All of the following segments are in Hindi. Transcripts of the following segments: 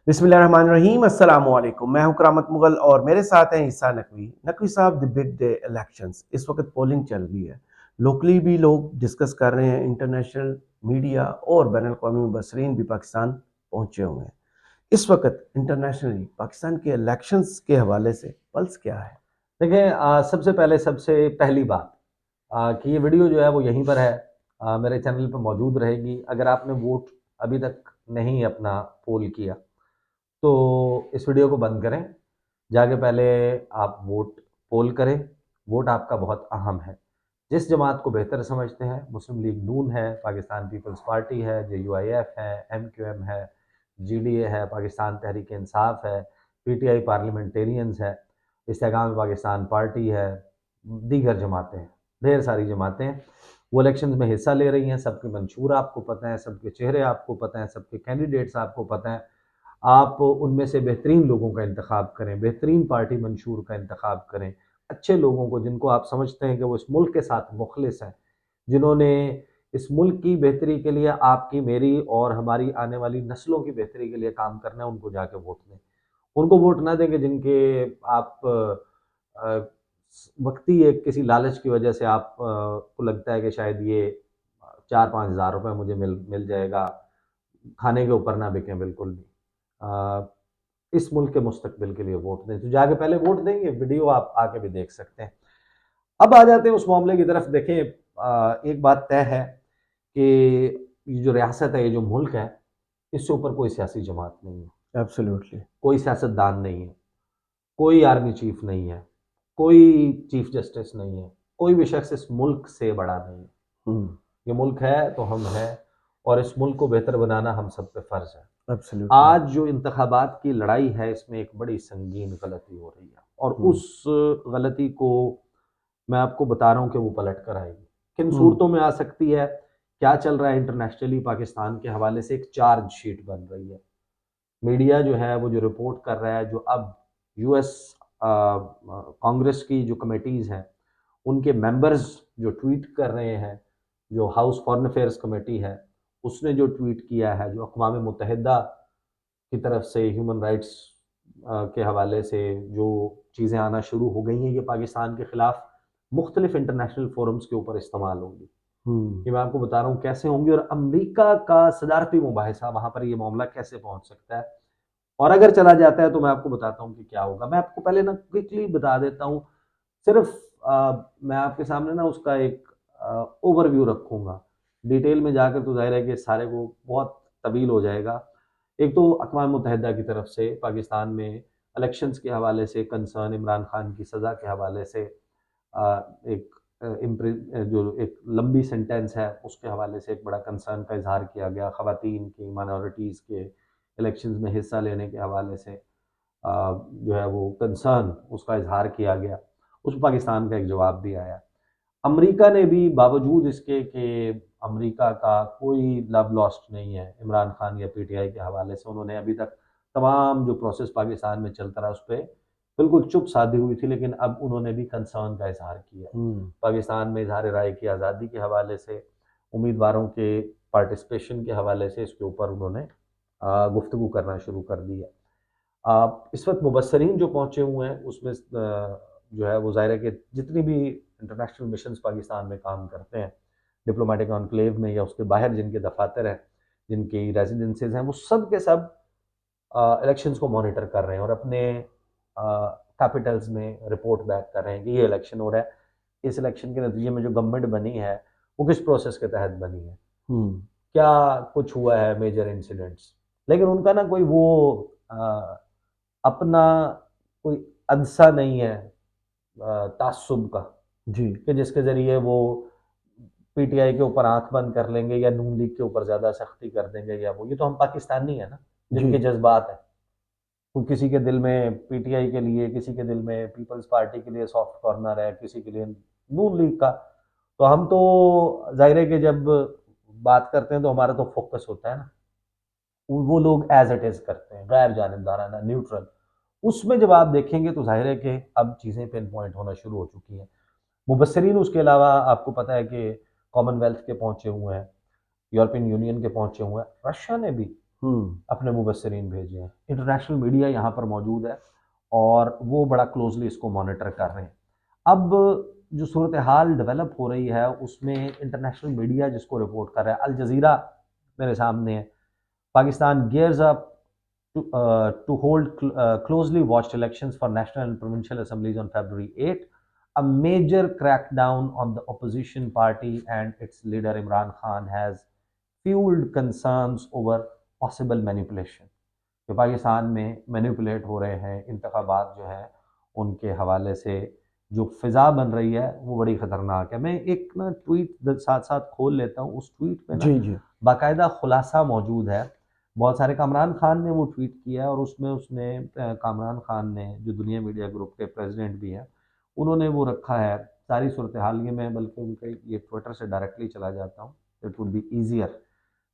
बिस्मिल्लाहिर्रहमानिर्रहीम अस्सलाम वालेकुम। मैं हूं करामत मुगल और मेरे साथ हैं ईसा नकवी। नकवी साहब, द बिग डे इलेक्शंस इस वक्त पोलिंग चल रही है। लोकली भी लोग डिस्कस कर रहे हैं, इंटरनेशनल मीडिया और बैन अल-अक़वामी मुबस्सरीन भी पाकिस्तान पहुंचे हुए हैं। इस वक्त इंटरनेशनली पाकिस्तान के इलेक्शंस के हवाले से पल्स क्या है? देखिए, सबसे पहली बात कि ये वीडियो जो है वो यहीं पर है, मेरे चैनल पर मौजूद रहेगी। अगर आपने वोट अभी तक नहीं अपना पोल किया तो इस वीडियो को बंद करें, जाके पहले आप वोट पोल करें। वोट आपका बहुत अहम है। जिस जमात को बेहतर समझते हैं, मुस्लिम लीग नून है, पाकिस्तान पीपल्स पार्टी है, JUIF है, MQM है, GDA है, पाकिस्तान तहरीक इंसाफ है, PTI पार्लियामेंटेरियंस है, इस्तेकाम पाकिस्तान पार्टी है, दीगर जमातें हैं, ढेर सारी जमातें हैं। वो इलेक्शंस में हिस्सा ले रही हैं। सबके मंशूर आपको पता है, सबके चेहरे आपको पता है, सबके कैंडिडेट्स आपको पता है। आप उनमें से बेहतरीन लोगों का इंतखाब करें, बेहतरीन पार्टी मंशूर का इंतखाब करें, अच्छे लोगों को जिनको आप समझते हैं कि वो इस मुल्क के साथ मुखलिस हैं, जिन्होंने इस मुल्क की बेहतरी के लिए, आपकी, मेरी और हमारी आने वाली नस्लों की बेहतरी के लिए काम करना है, उनको जाके वोट दें। उनको वोट ना दें कि जिनके आप अ, वक्ती एक किसी लालच की वजह से आप को लगता है कि शायद ये 4-5 हज़ार रुपये मुझे मिल मिल जाएगा, खाने के ऊपर ना बिकें बिल्कुल भी। अ, इस मुल्क के मुस्तकबिल के लिए वोट दें। तो जाके पहले वोट देंगे, वीडियो आप आके भी देख सकते हैं। अब आ जाते हैं उस मामले की तरफ। देखें, एक बात तय है कि ये जो रियासत है, ये जो मुल्क है, इससे ऊपर कोई सियासी जमात नहीं है, एब्सोल्युटली। कोई सियासतदान नहीं है, कोई आर्मी चीफ नहीं है, कोई चीफ जस्टिस नहीं है, कोई भी शख्स इस मुल्क से बड़ा नहीं है। हम्म। ये मुल्क है तो हम हैं, और इस मुल्क को बेहतर बनाना हम सब पे फ़र्ज़ है। एब्सोल्युटली। आज जो इंतखाबात की लड़ाई है, इसमें एक बड़ी संगीन गलती हो रही है, और हम्म। उस गलती को मैं आपको बता रहा हूँ कि वो पलट कर आएगी। किन हम्म। सूरतों में आ सकती है, क्या चल रहा है इंटरनेशनली, पाकिस्तान के हवाले से एक चार्जशीट बन रही है। मीडिया जो है वो जो रिपोर्ट कर रहा है, जो अब यूएस कांग्रेस की जो कमेटीज़ हैं, उनके मेंबर्स जो ट्वीट कर रहे हैं, जो हाउस फॉरेन अफेयर्स कमेटी है, उसने जो ट्वीट किया है, जो अक़वाम मुत्तहिदा की तरफ से ह्यूमन राइट्स के हवाले से जो चीज़ें आना शुरू हो गई हैं, ये पाकिस्तान के ख़िलाफ़ मुख्तलिफ इंटरनेशनल फोरम्स के ऊपर इस्तेमाल होंगी। हम्म। ये मैं आपको बता रहा हूँ कैसे होंगी, और अमेरिका का सदारती मुबाहिसा, वहाँ पर ये मामला कैसे पहुँच सकता है, और अगर चला जाता है तो मैं आपको बताता हूँ कि क्या होगा। मैं आपको पहले ना क्विकली बता देता हूँ, सिर्फ मैं आपके सामने ना उसका एक ओवरव्यू रखूँगा। डिटेल में जाकर तो ज़ाहिर है कि सारे को बहुत तवील हो जाएगा। एक तो अक़वाम मुत्तहिदा की तरफ से पाकिस्तान में इलेक्शंस के हवाले से कंसर्न, इमरान खान की सज़ा के हवाले से एक जो एक लंबी सेंटेंस है, उसके हवाले से एक बड़ा कंसर्न का इज़हार किया गया। ख़वातीन की, माइनॉरिटीज़ के इलेक्शंस में हिस्सा लेने के हवाले से जो है वो कंसर्न, उसका इज़हार किया गया। उस पर पाकिस्तान का एक जवाब भी आया। अमेरिका ने भी, बावजूद इसके कि अमेरिका का कोई लव लॉस्ट नहीं है इमरान खान या PTI के हवाले से, उन्होंने अभी तक तमाम जो प्रोसेस पाकिस्तान में चलता रहा उस पर बिल्कुल चुप साधी हुई थी, लेकिन अब उन्होंने भी कंसर्न का इजहार किया है। हम्म। पाकिस्तान में इजहार राय की आज़ादी के हवाले से, उम्मीदवारों के पार्टिसिपेशन के हवाले से, इसके ऊपर उन्होंने गुफ्तगू करना शुरू कर दी है। इस वक्त मुबस्सरीन जो पहुँचे हुए हैं, उसमें जो है वो ज़ाहिर है कि जितनी भी इंटरनेशनल मिशंस पाकिस्तान में काम करते हैं, डिप्लोमेटिक एन्क्लेव में या उसके बाहर जिनके दफातर हैं, जिनकी रेजिडेंसीज हैं, वो सब के सब इलेक्शंस को मॉनिटर कर रहे हैं, और अपने कैपिटल्स में रिपोर्ट बैक कर रहे हैं कि ये इलेक्शन हो रहा है, इस इलेक्शन के नतीजे में जो गवर्नमेंट बनी है वो किस प्रोसेस के तहत बनी है, हम्म। क्या कुछ हुआ है मेजर इंसिडेंट्स। लेकिन उनका ना कोई वो अपना कोई अंसा नहीं है तासुब का, जी। कि जिसके ज़रिए वो PTI के ऊपर आंख बंद कर लेंगे या नून लीग के ऊपर ज़्यादा सख्ती कर देंगे, या वो, ये तो हम पाकिस्तानी है ना, जी। जिनके जज्बात हैं। कोई किसी के दिल में PTI के लिए, किसी के दिल में पीपल्स पार्टी के लिए सॉफ्ट कॉर्नर है, किसी के लिए नून लीग का। तो हम तो ज़ाहिर है कि जब बात करते हैं तो हमारा तो फोकस होता है ना, वो लोग एज इट इज़ करते हैं, गैर जानिबदाराना, न्यूट्रल। उसमें जब आप देखेंगे तो ज़ाहिर है कि अब चीज़ें पिन पॉइंट होना शुरू हो चुकी हैं। मुबस्सरीन उसके अलावा आपको पता है कि कॉमनवेल्थ के पहुँचे हुए हैं, यूरोपियन यूनियन के पहुँचे हुए हैं, रशिया ने भी। अपने मुबस्सिरीन भेजे हैं। इंटरनेशनल मीडिया यहाँ पर मौजूद है और वो बड़ा क्लोजली इसको मॉनिटर कर रहे हैं। अब जो सूरत हाल डेवलप हो रही है उसमें इंटरनेशनल मीडिया जिसको रिपोर्ट कर रहा है, अल जजीरा मेरे सामने है, Pakistan gears up to hold closely watched elections for national and provincial assemblies on February 8. A major crackdown on the opposition party and its leader Imran Khan has fueled concerns over possible manipulation. जो पाकिस्तान में मैनिपुलेट हो रहे हैं इंतखाबात जो है उनके हवाले से जो फिजा बन रही है वो बड़ी ख़तरनाक है। मैं एक ना ट्वीट साथ साथ खोल लेता हूँ, उस ट्वीट में ना बाकायदा खुलासा मौजूद है। बहुत सारे कामरान खान ने वो ट्वीट किया और उसमें उसने कामरान खान ने जो दुनिया मीडिया ग्रुप के प्रेसिडेंट भी हैं उन्होंने वो रखा है सारी सूरत हाल। ये मैं बल्कि उनके ये ट्विटर से डायरेक्टली चला जाता हूँ, इट वुड बी ईजियर।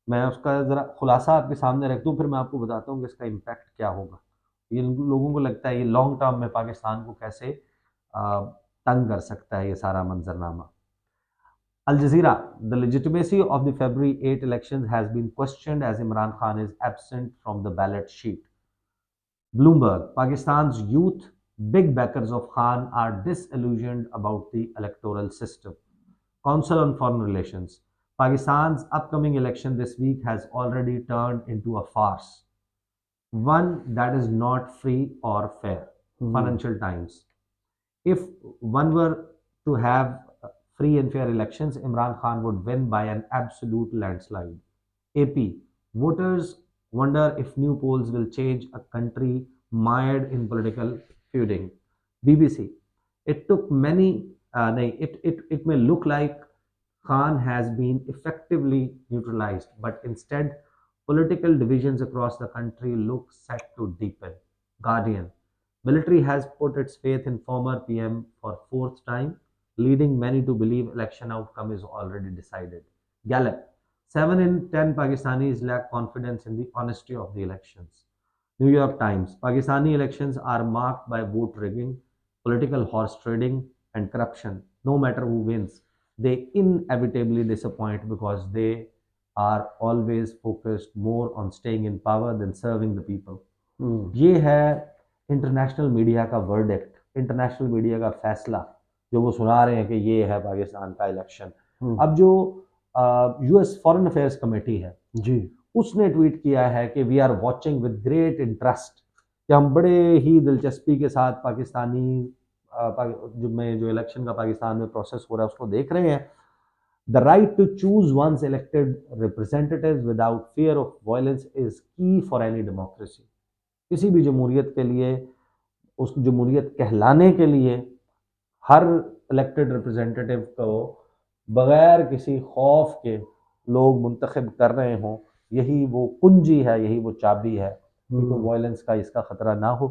मैं उसका ज़रा खुलासा आपके सामने रख दूँ, फिर मैं आपको बताता हूँ कि इसका इम्पैक्ट क्या होगा। ये लोगों को लगता है ये लॉन्ग टर्म में पाकिस्तान को कैसे तंग कर सकता है ये सारा मंजरनामा। Al Jazeera, the legitimacy of the February 8 elections has been questioned as Imran Khan is absent from the ballot sheet. Bloomberg, Pakistan's youth, big backers of Khan, are disillusioned about the electoral system. Council on Foreign Relations, Pakistan's upcoming election this week has already turned into a farce, one that is not free or fair. Financial Times, if one were to have free and fair elections, Imran Khan would win by an absolute landslide. AP, voters wonder if new polls will change a country mired in political feuding. BBC, it took many, it may look like Khan has been effectively neutralized, but instead, political divisions across the country look set to deepen. Guardian, military has put its faith in former PM for fourth time, leading many to believe election outcome is already decided. Gallup, 7 in 10 Pakistanis lack confidence in the honesty of the elections. New York Times, Pakistani elections are marked by vote rigging, political horse trading, and corruption. No matter who wins, they inevitably disappoint because they are always focused more on staying in power than serving the people. ये है इंटरनेशनल मीडिया का वर्डिक्ट, इंटरनेशनल मीडिया का फैसला जो वो सुना रहे हैं कि ये है पाकिस्तान का इलेक्शन। अब जो यूएस फॉरेन अफेयर्स कमेटी है जी, उसने ट्वीट किया है कि we are watching with great interest, कि हम बड़े ही दिलचस्पी के साथ पाकिस्तानी जो इलेक्शन का पाकिस्तान में प्रोसेस हो रहा है उसको देख रहे हैं। The right to choose one's elected representatives without fear of violence is key for any democracy. किसी भी जमहूरियत के लिए, उस जमहूरियत कहलाने के लिए हर इलेक्टेड रिप्रेजेंटेटिव को बगैर किसी खौफ के लोग मुंतखब कर रहे हों, यही वो कुंजी है, यही वो चाबी है कि कोई वायलेंस का इसका खतरा ना हो।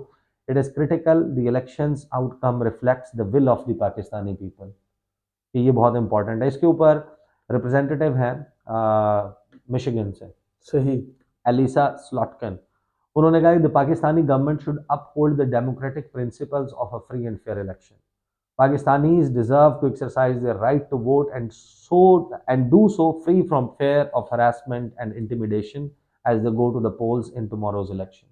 It is critical the elections outcome reflects the will of the Pakistani people, कि ये बहुत इंपॉर्टेंट है। इसके ऊपर रिप्रेजेंटेटिव हैं मिशिगन से, सही, एलिसा स्लॉटकन, उन्होंने कहा the Pakistani government should uphold the democratic principles of a free and fair election. Pakistanis deserve to exercise their right to vote and do so free from fear of harassment and intimidation as they go to the polls in tomorrow's election.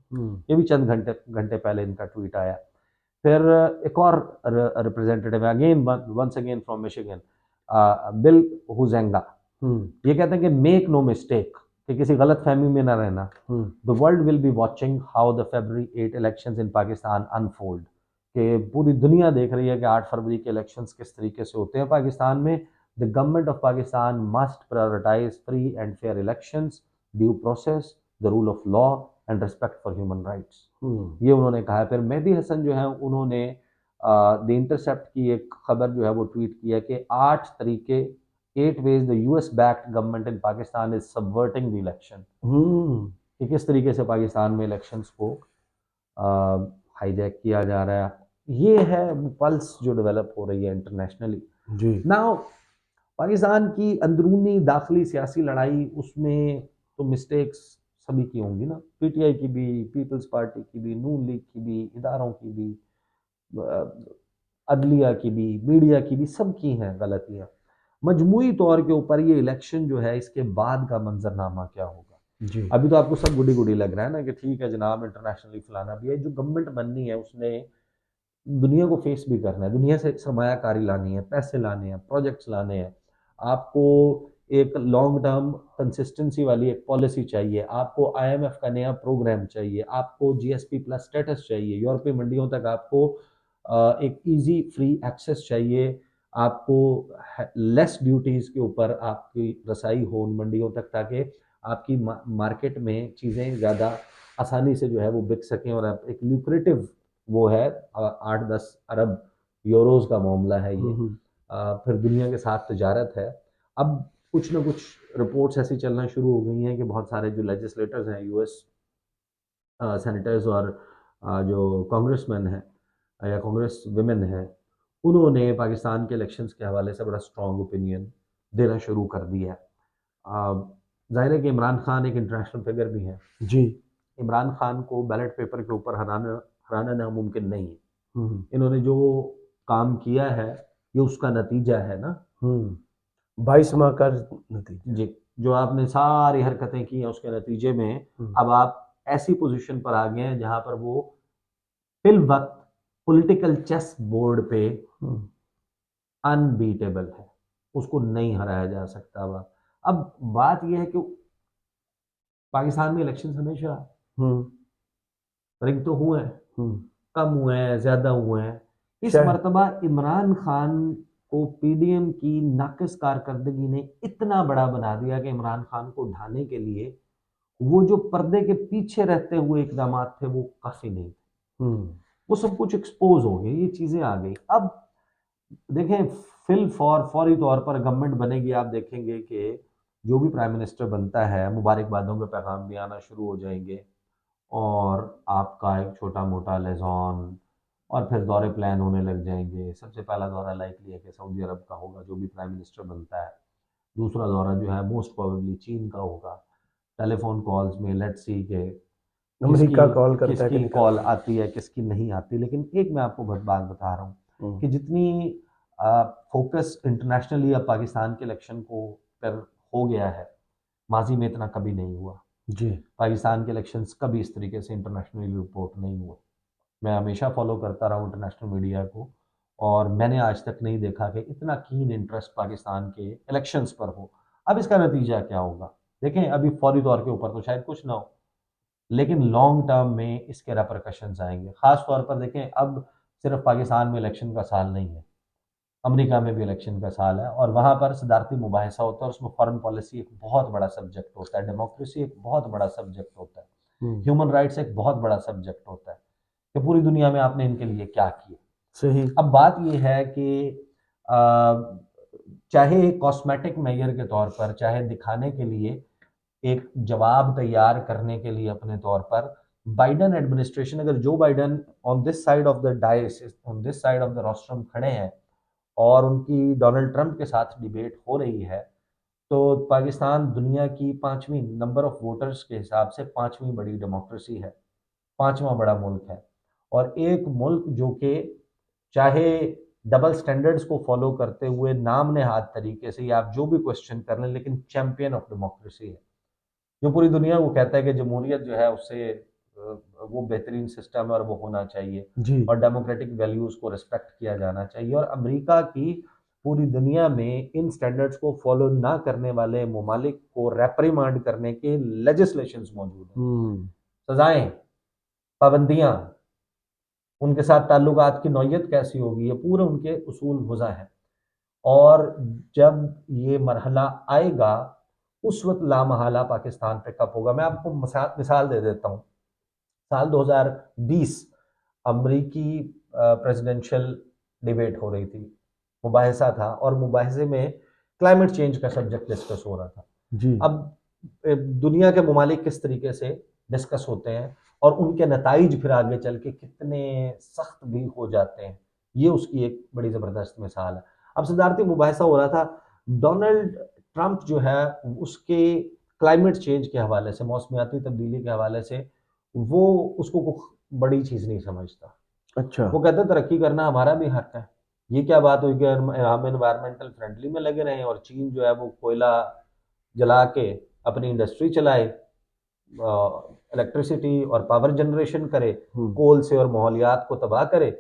ये भी चंद घंटे पहले इनका ट्वीट आया। फिर एक और representative again once again from Michigan, Bill Huizenga, ये कहते हैं कि मेक नो मिस्टेक, कि किसी गलत फहमी में ना रहना। The world will be watching how the February 8 elections in Pakistan unfold, कि पूरी दुनिया देख रही है कि 8 फरवरी के इलेक्शंस किस तरीके से होते हैं पाकिस्तान में। The government of Pakistan must prioritise free and fair elections, due process, the rule of law and respect for human rights, ये उन्होंने कहा है। फिर मेहदी हसन जो है उन्होंने द इंटरसेप्ट की एक खबर जो है वो ट्वीट किया कि 8 ways the US backed government in Pakistan is subverting the election, कि किस तरीके से पाकिस्तान में इलेक्शंस को हाईजैक किया जा रहा है। ये है पल्स जो डेवलप हो रही है इंटरनेशनली जी। नाउ पाकिस्तान की अंदरूनी दाखिली सियासी लड़ाई, उसमें तो मिस्टेक्स सभी की होंगी ना, पीटीआई की भी, पीपल्स पार्टी की भी, नून लीग की भी, इदारों की भी, अदलिया की भी, मीडिया की भी, सब की हैं गलतियाँ। मजमूई तौर के ऊपर ये इलेक्शन जो है इसके बाद का मंजरनामा क्या होगा, जी। अभी तो आपको सब गुडी गुडी लग रहा है ना कि ठीक है जनाब, इंटरनेशनली फलाना भी है। जो गवर्नमेंट बननी है उसने दुनिया को फेस भी करना है, दुनिया से सरमायाकारी लानी है, पैसे लाने हैं, प्रोजेक्ट्स लाने हैं। आपको एक लॉन्ग टर्म कंसिस्टेंसी वाली एक पॉलिसी चाहिए, आपको आईएमएफ का नया प्रोग्राम चाहिए, आपको जीएसपी प्लस स्टेटस चाहिए, यूरोपीय मंडियों तक आपको एक इजी फ्री एक्सेस चाहिए, आपको लेस ड्यूटीज के ऊपर आपकी रसाई हो उन मंडियों तक, ताकि आपकी मार्केट में चीज़ें ज़्यादा आसानी से जो है वो बिक सकें, और आप एक ल्यूक्रेटिव वो है 8-10 अरब यूरोज का मामला है ये। फिर दुनिया के साथ तजारत है। अब कुछ ना कुछ रिपोर्ट्स ऐसी चलना शुरू हो गई हैं कि बहुत सारे जो लेजिस्लेटर्स हैं यूएस सेनेटर्स और जो कांग्रेसमैन हैं या कांग्रेस विमेन हैं, उन्होंने पाकिस्तान के इलेक्शंस के हवाले से बड़ा स्ट्रॉन्ग ओपिनियन देना शुरू कर दिया है। जाहिर है कि इमरान खान एक इंटरनेशनल फिगर भी हैं। जी। इमरान खान को बैलेट पेपर के ऊपर हराना हराना नामुमकिन नहीं है। हम्म। इन्होंने जो काम किया है ये उसका नतीजा है ना। 22 माह का नतीजा। जी, जो आपने सारी हरकतें की हैं उसके नतीजे में अब आप ऐसी पोजीशन पर आ गए हैं जहां पर वो फिल वक्त पॉलिटिकल चेस बोर्ड पे अनबीटेबल है, उसको नहीं हराया जा सकता। अब बात यह है कि पाकिस्तान में इलेक्शन हमेशा रिग तो हुए हैं, कम हुए हैं, ज्यादा हुए हैं। इस शायद। मर्तबा इमरान खान को पीडीएम की नाकिस कारकर्दगी ने इतना बड़ा बना दिया कि इमरान खान को ढाने के लिए वो जो पर्दे के पीछे रहते हुए इकदाम थे वो काफी नहीं थे। वो सब कुछ एक्सपोज हो गए, ये चीजें आ गई। अब देखें, फौरी तौर पर गवर्नमेंट बनेगी, आप देखेंगे कि जो भी प्राइम मिनिस्टर बनता है मुबारकबादों के पैगाम भी आना शुरू हो जाएंगे, और आपका एक छोटा मोटा लेजॉन और फिर दौरे प्लान होने लग जाएंगे। सबसे पहला दौरा लाइकली है कि सऊदी अरब का होगा, जो भी प्राइम मिनिस्टर बनता है। दूसरा दौरा जो है मोस्ट प्रोबेबली चीन का होगा। टेलीफोन कॉल्स में लेट्स सी के किसकी अमेरिका कॉल करता है कि किसकी नहीं कॉल करता। आती है, किसकी नहीं आती। लेकिन एक मैं आपको बात बता रहा हूँ कि जितनी फोकस इंटरनेशनली अब पाकिस्तान के इलेक्शन को पर हो गया है, माजी में इतना कभी नहीं हुआ। जी। पाकिस्तान के इलेक्शंस कभी इस तरीके से इंटरनेशनली रिपोर्ट नहीं हुए। मैं हमेशा फॉलो करता रहा हूँ इंटरनेशनल मीडिया को, और मैंने आज तक नहीं देखा कि इतना कीन इंटरेस्ट पाकिस्तान के इलेक्शंस पर हो। अब इसका नतीजा क्या होगा देखें, अभी फौरी तौर के ऊपर तो शायद कुछ ना हो, लेकिन लॉन्ग टर्म में इसके रेपरकशंस आएंगे। खास तौर पर देखें, अब सिर्फ पाकिस्तान में इलेक्शन का साल नहीं है, अमेरिका में भी इलेक्शन का साल है, और वहाँ पर सदारती मुबाहिसा होता है, उसमें फॉरेन पॉलिसी एक बहुत बड़ा सब्जेक्ट होता है, डेमोक्रेसी एक बहुत बड़ा सब्जेक्ट होता है, ह्यूमन राइट्स एक बहुत बड़ा सब्जेक्ट होता है कि पूरी दुनिया में आपने इनके लिए क्या किया। सही। अब बात यह है कि चाहे कॉस्मेटिक मेजर के तौर पर, चाहे दिखाने के लिए, एक जवाब तैयार करने के लिए अपने तौर पर, बाइडन एडमिनिस्ट्रेशन, अगर जो Biden on this side of the dice, on this side of the rostrum खड़े हैं और उनकी डोनाल्ड ट्रंप के साथ डिबेट हो रही है, तो पाकिस्तान दुनिया की 5वीं नंबर ऑफ वोटर्स के हिसाब से 5वीं बड़ी डेमोक्रेसी है, 5वां बड़ा मुल्क है। और एक मुल्क जो कि चाहे डबल स्टैंडर्ड्स को फॉलो करते हुए नाम नेहाद तरीके से, या आप जो भी क्वेश्चन कर लें, लेकिन चैंपियन ऑफ डेमोक्रेसी है, जो पूरी दुनिया को कहता है कि जमहूरियत जो है उससे वो बेहतरीन सिस्टम है और वो होना चाहिए, जी। और डेमोक्रेटिक वैल्यूज़ को रिस्पेक्ट किया जाना चाहिए। और अमेरिका की पूरी दुनिया में इन स्टैंडर्ड्स को फॉलो ना करने वाले ममालिक को रेप्रिमांड करने के लेजिस्लेशंस मौजूद हैं, सजाएं, पाबंदियां, उनके साथ ताल्लुकात की नौयत कैसी होगी, ये पूरे उनके उसूल वज़ा हैं। और जब ये मरहला आएगा उस वक्त लामहला पाकिस्तान पे कप होगा। मैं आपको मिसाल दे देता हूँ। साल 2020 अमरीकी प्रेसिडेंशियल डिबेट हो रही थी, मुबाहिसा था, और मुबाहिसे में क्लाइमेट चेंज का सब्जेक्ट डिस्कस हो रहा था। जी। अब दुनिया के ममालिक किस तरीके से डिस्कस होते हैं और उनके नताइज फिर आगे चल के कितने सख्त भी हो जाते हैं, ये उसकी एक बड़ी ज़बरदस्त मिसाल है। अब सदारती मुबाहिसा हो रहा था, डोनाल्ड ट्रंप जो है उसके क्लाइमेट चेंज के हवाले से, मौसमियाती तब्दीली के हवाले से, वो उसको बड़ी चीज़ नहीं समझता। अच्छा। वो कहता है तरक्की करना हमारा भी हक है। ये क्या बात हुई कि हम एनवायरमेंटल फ्रेंडली में लगे रहें और चीन जो है वो कोयला जला के अपनी इंडस्ट्री चलाए। इलेक्ट्रिसिटी और पावर जनरेशन करे, हम्म, कोल से और माहौलियात को तबाह करे,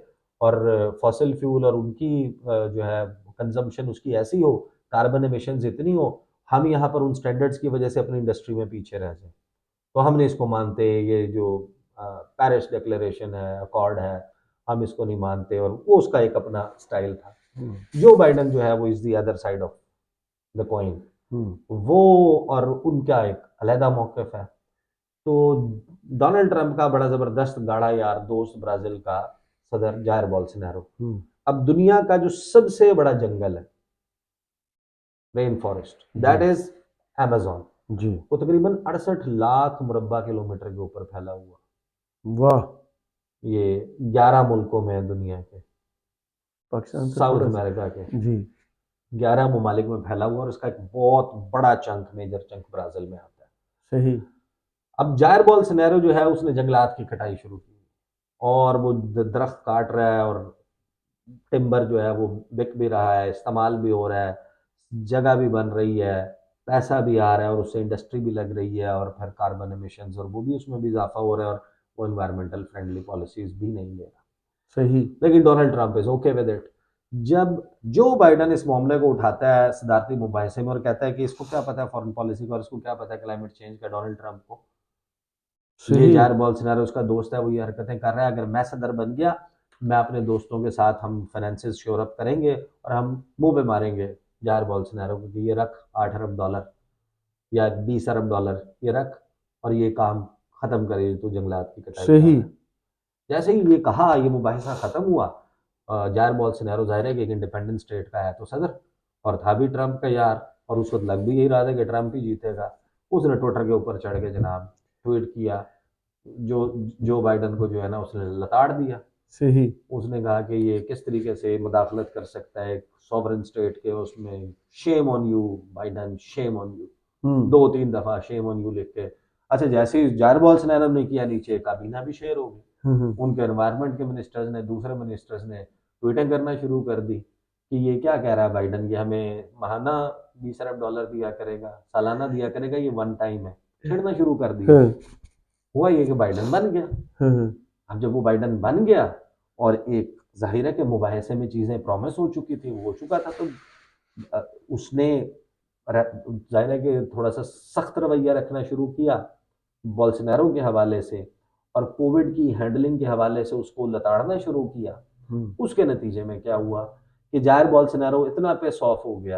और फॉसिल फ्यूल और उनकी जो है कंजम्पशन उसकी ऐसी हो, कार्बन एमिशंस इतनी हो, हम यहाँ पर उन स्टैंडर्ड्स की वजह से अपनी इंडस्ट्री में पीछे रह जाए। तो हम नहीं इसको मानते, ये जो पेरिस डिक्लेरेशन है, अकॉर्ड है, हम इसको नहीं मानते, और वो उसका एक अपना स्टाइल था। जो बाइडन जो है वो is the other side of the coin, वो और उनका एक अलहदा मौकफ है। तो डोनाल्ड ट्रंप का बड़ा जबरदस्त गाढ़ा यार दोस्त ब्राजील का सदर जायर बोल्सोनारो। अब दुनिया का जो सबसे बड़ा जंगल है, रेन फॉरेस्ट, दैट जी इज अमेजोन, जी, वो तकरीबन 68 लाख मुरब्बा किलोमीटर के ऊपर फैला हुआ। वाह, ये 11 मुल्कों में है दुनिया के, पाकिस्तान से साउथ थोड़ा सा। अमेरिका के जी 11 ममालिक में फैला हुआ, और उसका एक बहुत बड़ा चंक, मेजर चंक ब्राजील में आता है। सही। अब जायर बोल्सोनारो जो है उसने जंगलात की कटाई शुरू की, और वो दरख्त काट रहा है, और टिम्बर जो है वो बिक भी रहा है, इस्तेमाल भी हो रहा है, जगह भी बन रही है, पैसा भी आ रहा है, और उससे इंडस्ट्री भी लग रही है, और फिर कार्बन एमिशंस और वो भी उसमें भी इजाफा हो रहा है, और वो एनवायरमेंटल फ्रेंडली पॉलिसीज भी नहीं ले रहा। सही। लेकिन Donald Trump is okay with it. जब जो बाइडन इस मामले को उठाता है सदारती मुबाहिसे में, और कहता है कि इसको क्या पता है फॉरेन पॉलिसी का, और इसको क्या पता है क्लाइमेट चेंज का, डोनाल्ड ट्रंप को, ये सही। जायर बोल्सोनारो उसका दोस्त है, वो ये हरकतें कर रहा है, अगर मैं सदर बन गया, मैं अपने दोस्तों के साथ हम फाइनेंसेस श्योर अप करेंगे, और हम मुंह पे मारेंगे जायर बोल्सोनारो को कि ये रख $8 अरब या $20 अरब ये रख, और ये काम खत्म करे, तू जंगलात की कटाई कर सही। रहा है। जैसे ही ये कहा, ये मुबाहिसा खत्म हुआ, जायर बोल्सोनारो जाहिर है कि एक इंडिपेंडेंट स्टेट का है तो सदर, और था भी ट्रंप का यार, और उसको लग भी यही रहा था कि ट्रंप ही जीतेगा। उसने ट्विटर के ऊपर चढ़ के जनाब ट्वीट किया, जो जो बाइडन को जो है ना उसने लताड़ दिया। सही। उसने कहा कि ये किस तरीके से मुदाखलत कर सकता है एक सॉवरेन स्टेट के उसमें, shame on you Biden, shame on you, hmm 2-3 दफा शेम ऑन यू लिख के। अच्छा, जैसे ही जायर बोल्सोनारो ने किया, नीचे काबीना भी शेयर हो गई, हम्म उनके एनवायरनमेंट के मिनिस्टर्स ने, दूसरे मिनिस्टर्स ने ट्वीटें करना शुरू कर दी कि ये क्या कह रहा है बाइडन, ये हमें महाना $20 अरब दिया करेगा, सालाना दिया करेगा, ये वन टाइम है, छिड़ना शुरू कर दिया। हाँ, हुआ ये कि बाइडन बन गया। हाँ, अब जब वो बाइडन बन गया, और एक जाहिर है कि मुबाहिसे में चीज़ें प्रॉमिस हो चुकी थी, वो हो चुका था, तो उसने जाहिर है कि थोड़ा सा सख्त रवैया रखना शुरू किया बोल्सोनारो के हवाले से, और कोविड की हैंडलिंग के हवाले से उसको लताड़ना शुरू किया। उसके नतीजे में क्या हुआ कि जायर बोल्सोनारो इतना पेस ऑफ हो गया,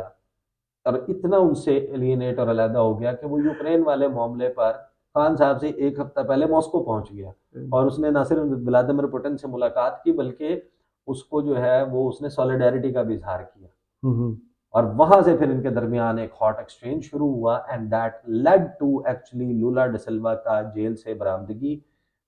और इतना उनसे एलियनेट और अलहदा हो गया कि वो यूक्रेन वाले मामले पर खान साहब से एक हफ्ता पहले मॉस्को पहुंच गया, और उसने ना सिर्फ व्लादिमीर पुतिन से मुलाकात की, बल्कि उसको जो है वो उसने सॉलिडारिटी का भी इजहार किया, और वहां से फिर इनके दरमियान एक हॉट एक्सचेंज शुरू हुआ, and that led to actually Lula da Silva का जेल से बरामदगी,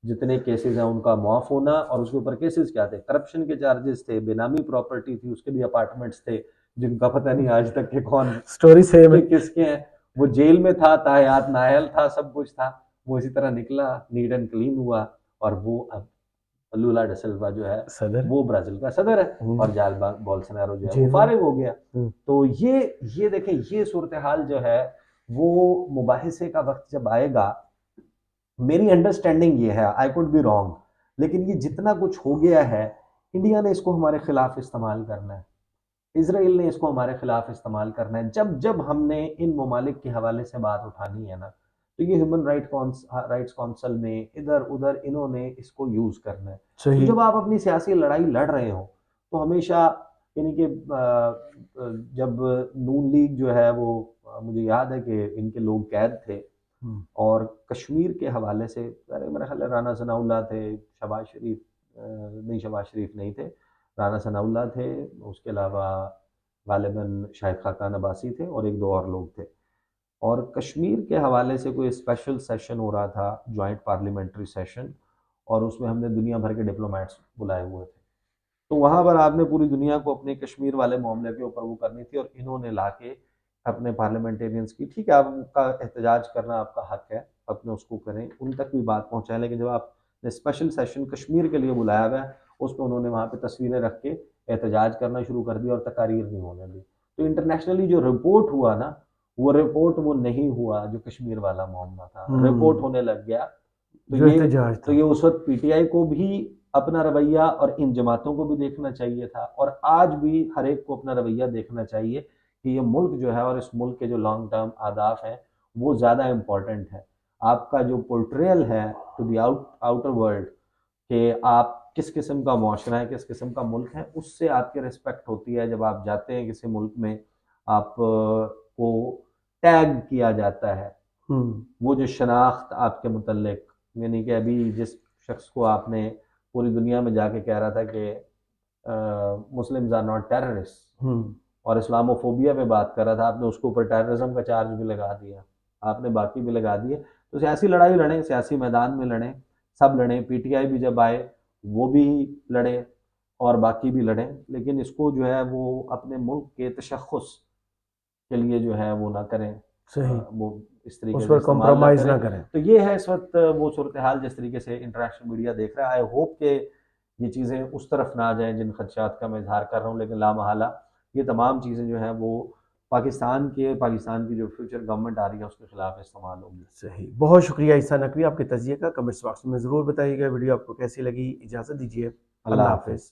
जितने केसेस हैं उनका माफ होना, और उसके ऊपर केसेस क्या थे, करप्शन के चार्जेस थे, बेनामी प्रॉपर्टी थी, उसके भी अपार्टमेंट्स थे जिनका पता नहीं आज तक के कौन स्टोरी सेम है। किसके हैं। वो जेल में था, ताहयात नायल था, सब कुछ था, वो इसी तरह निकला, नीट एंड क्लीन हुआ, और वो अब लूला ड सिल्वा जो है सदर। वो ब्राजील का सदर है, और जाल बोल्सोनारो जो है वो जेल में। फारिग हो गया। हम्म, तो ये देखें, ये सूरत हाल जो है वो मुबाहिसे का वक्त जब आएगा, मेरी अंडरस्टैंडिंग ये है, आई कुड बी रॉन्ग, लेकिन ये जितना कुछ हो गया है, इंडिया ने इसको हमारे खिलाफ इस्तेमाल करना है, इसराइल ने इसको हमारे खिलाफ इस्तेमाल करना है। जब जब हमने इन ममालिक के हवाले से बात उठानी है ना, तो ये ह्यूमन राइट्स काउंसिल में इधर उधर इन्होंने इसको यूज करना है। तो सही। जब आप अपनी सियासी लड़ाई लड़ रहे हो, तो हमेशा, यानी कि जब नून लीग जो है वो, मुझे याद है कि इनके लोग कैद थे, और कश्मीर के हवाले से, अरे मेरा ख्याल है राना सनाउल्लाह थे, शहबाज शरीफ नहीं, शहबाज शरीफ नहीं थे, राना सनाउल्लाह थे, उसके अलावा गालिबन शाहिद खाकान अब्बासी थे, और एक दो और लोग थे, और कश्मीर के हवाले से कोई स्पेशल सेशन हो रहा था, जॉइंट पार्लियामेंट्री सेशन, और उसमें हमने दुनिया भर के डिप्लोमेट्स बुलाए हुए थे। तो वहाँ पर आपने पूरी दुनिया को अपने कश्मीर वाले मामले के ऊपर वो करनी थी, और इन्होंने लाके अपने पार्लियामेंटेरियंस की, ठीक है आपका एहतजाज करना आपका हक है, अपने उसको करें, उन तक भी बात पहुँचाएं, लेकिन जब आपने स्पेशल सेशन कश्मीर के लिए बुलाया हुआ है, उसमें उन्होंने वहाँ पे तस्वीरें रख के एहतजाज करना शुरू कर दिया, और तकारीर नहीं होने दी। तो इंटरनेशनली जो रिपोर्ट हुआ ना, वो रिपोर्ट वो नहीं हुआ जो कश्मीर वाला मामला था, रिपोर्ट होने लग गया। तो जो ये एहतजाज था। तो ये उस वक्त पीटीआई को भी अपना रवैया और इन जमातों को भी देखना चाहिए था, और आज भी हर एक को अपना रवैया देखना चाहिए कि ये मुल्क जो है और इस मुल्क के जो लॉन्ग टर्म अहदाफ हैं वो ज़्यादा इम्पोर्टेंट है। आपका जो पोर्ट्रेयल है टू द आउटर वर्ल्ड कि आप किस किस्म का मुआशरा है, किस किस्म का मुल्क है, उससे आपकी रिस्पेक्ट होती है। जब आप जाते हैं किसी मुल्क में, आप को टैग किया जाता है, वो जो शनाख्त आपके मुतल्लिक, यानी कि अभी जिस शख्स को आपने पूरी दुनिया में जाके कह रहा था कि मुस्लिम्स आर नॉट टेररिस्ट और इस्लामोफोबिया पे बात कर रहा था, आपने उसके ऊपर टेररिज्म का चार्ज भी लगा दिया, आपने बाकी भी लगा दिए। तो सियासी लड़ाई लड़ें, सियासी मैदान में लड़ें, सब लड़ें। पीटीआई भी जब आए वो भी लड़े और बाकी भी लड़ें, लेकिन इसको जो है वो अपने मुल्क के तशख़्ख़ुस के लिए जो है वो ना करें, सही, वो इस तरीके उस से पर इस्तेमाल ना कॉम्प्रोमाइज करें। ना करें। तो ये है इस वक्त वो सूरत हाल जिस तरीके से इंटरनेशनल मीडिया देख रहा है। आई होप के ये चीज़ें उस तरफ ना आ जाएं जिन खदशात का मैं इजहार कर रहा हूँ, लेकिन लामहला ये तमाम चीज़ें जो हैं वो पाकिस्तान की जो फ्यूचर गवर्नमेंट आ रही है उसके खिलाफ इस्तेमाल होगी। सही, बहुत शुक्रिया ईसा नकवी आपके तजिए का। कमेंट्स बॉक्स में ज़रूर बताइएगा वीडियो आपको कैसी लगी। इजाज़त दीजिए, अल्लाह अल्लाह हाफिज़। हाफिज़।